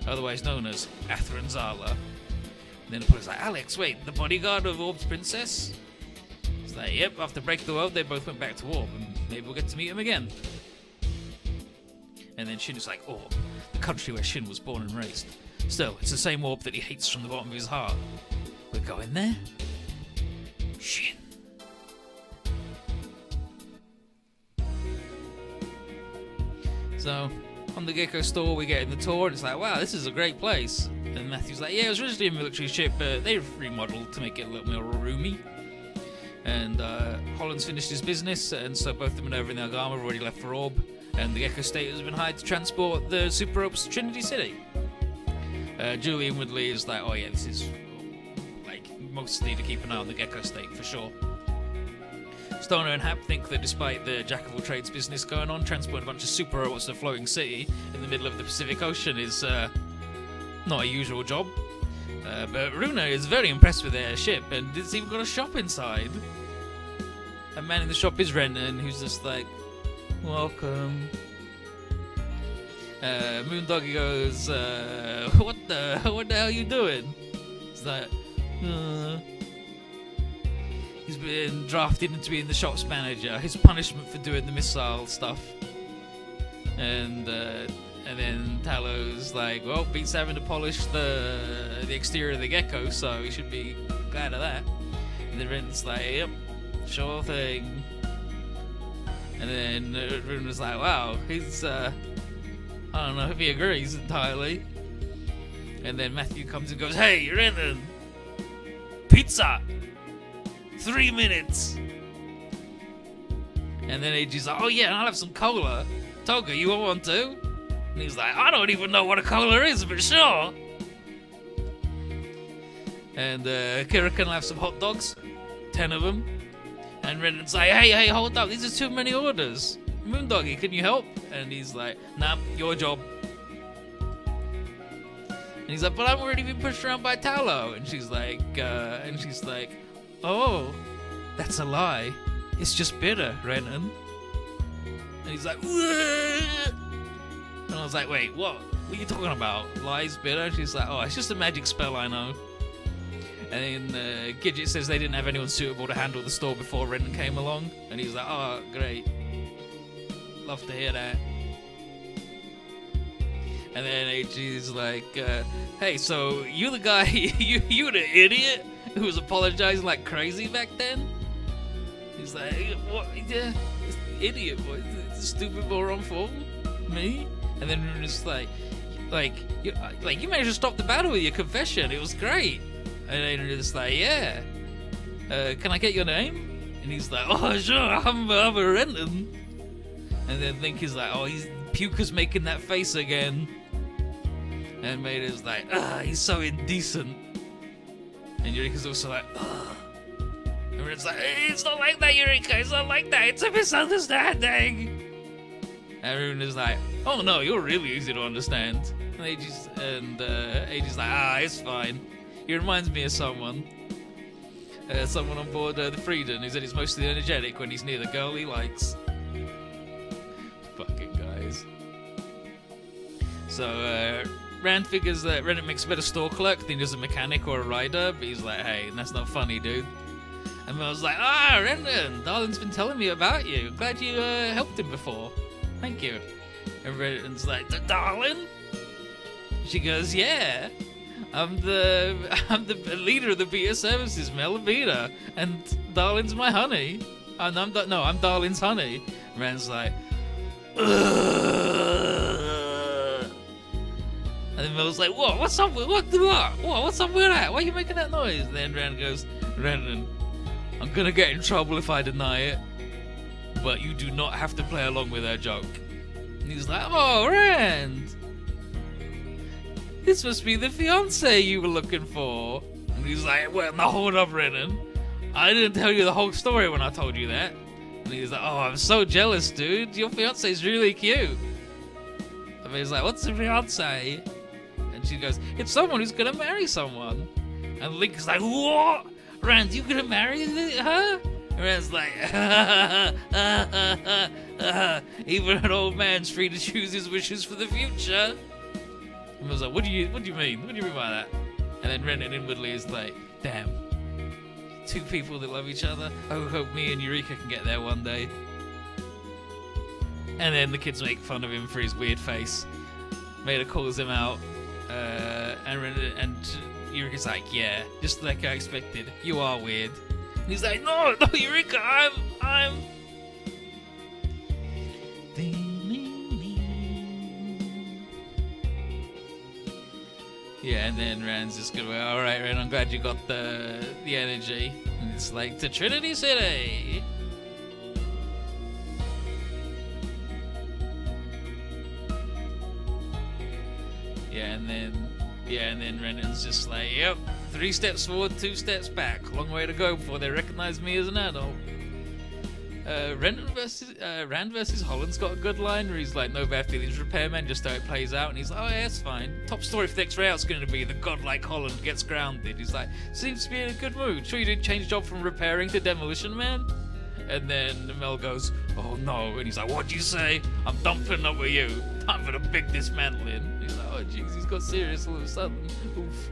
otherwise known as Athranzala. And then the police like, Alex, wait, the bodyguard of Orb's princess? It's like, yep, after breaking the world, they both went back to Orb, and maybe we'll get to meet him again. And then Shin is like, Orb, the country where Shin was born and raised. Still, it's the same Orb that he hates from the bottom of his heart. We're going there? Shin. So, on the Gecko store, we get in the tour, and it's like, wow, this is a great place. And Matthew's like, yeah, it was originally a military ship, but they've remodeled to make it a little more roomy. And Holland's finished his business, and so both of them and Nova and Elgama have already left for Orb, and the Gecko State has been hired to transport the Super Ropes to Trinity City. Julian Woodley is like, oh yeah, this is like mostly to keep an eye on the Gecko State for sure. Stoner and Hap think that despite the jack of all trades business going on, transporting a bunch of super robots to a floating city in the middle of the Pacific Ocean is not a usual job. But Runa is very impressed with their ship, and it's even got a shop inside. A man in the shop is Renton, who's just like, welcome. Moondoggy goes, what the hell are you doing? It's like, he's been drafted into being the shop's manager. His punishment for doing the missile stuff. And then Talos like, well, beats having to polish the exterior of the Gecko, so he should be glad of that. And then Renton's like, yep, sure thing. And then Runa's like, wow, he's I don't know if he agrees entirely. And then Matthew comes and goes, hey, Renton, pizza, 3 minutes. And then AG's like, oh yeah, and I'll have some cola. Toga, you want one too? And he's like, I don't even know what a cola is, but sure. And Kira can have some hot dogs, 10 of them. And Renton's like, hey, hold up, these are too many orders. Moondoggy, can you help? And he's like, nah, your job. And he's like, but I've already been pushed around by Talo. And she's like, oh, that's a lie. It's just bitter, Renton. And he's like, whoa! And I was like, wait, what? What are you talking about? Lies, bitter? And she's like, oh, it's just a magic spell I know. And then Gidget says they didn't have anyone suitable to handle the store before Renton came along. And he's like, oh, great. Love to hear that. And then AG's like, hey, so you the guy, you the idiot who was apologizing like crazy back then? He's like, what? Yeah, idiot, what? It's a stupid moron for me? And then Runa's like, you managed to stop the battle with your confession. It was great. And then Runa's like, yeah. Can I get your name? And he's like, oh, sure, I'm a Renton. And then Linky's like, oh, Puka's making that face again. And Maida's like, he's so indecent. And Eureka's also like, and Ren's like, it's not like that, Eureka, it's not like that, it's a misunderstanding. And Runa's like, oh no, you're really easy to understand. And AG's like, it's fine. He reminds me of someone. Someone on board the Freedom who said he's mostly energetic when he's near the girl he likes. Fucking guys. So, Rand figures that Renton makes a better store clerk than he does a mechanic or a rider, but he's like, hey, that's not funny, dude. And Mel's like, Renton, Darlin's been telling me about you. Glad you helped him before. Thank you. And Renton's like, Darlin? She goes, yeah. I'm the leader of the beta services, Melvita, and Darlin's my honey. And I'm Darlin's honey. Rand's like, ugh. And then Mel's like, what? What's up with What's up with that? Why are you making that noise? And then Rand goes, Renton, I'm gonna get in trouble if I deny it, but you do not have to play along with her joke. And he's like, oh, Rand, this must be the fiance you were looking for. And he's like, well, now hold up, Renton. I didn't tell you the whole story when I told you that. And he's like, oh, I'm so jealous, dude. Your fiance's really cute. And he's like, what's a fiance? And she goes, it's someone who's gonna marry someone. And Link's like, what? Rand, you gonna marry her? And Rand's like, even an old man's free to choose his wishes for the future. And Mel's like, what do you mean? What do you mean by that? And then Ren inwardly is like, damn. Two people that love each other. I hope me and Eureka can get there one day. And then the kids make fun of him for his weird face. Maida calls him out. And Eureka's like, yeah, just like I expected. You are weird. And he's like, no, Eureka, I'm... Yeah, and then Rand's just gonna be, alright, Rand, I'm glad you got the energy. And it's like, to Trinity City! Yeah, and then Renan's just like, yep, 3 steps forward, 2 steps back. Long way to go before they recognize me as an adult. Rand versus Holland's got a good line where he's like, no bad feelings, repairman, just how it plays out. And he's like, oh yeah, it's fine. Top story for the next layout's going to be the godlike Holland gets grounded. He's like, seems to be in a good mood. Sure you didn't change job from repairing to demolition man? And then Mel goes, oh no. And he's like, what'd you say? I'm dumping up with you. Time for the big dismantling. He's like, oh jeez, he's got serious all of a sudden. Oof.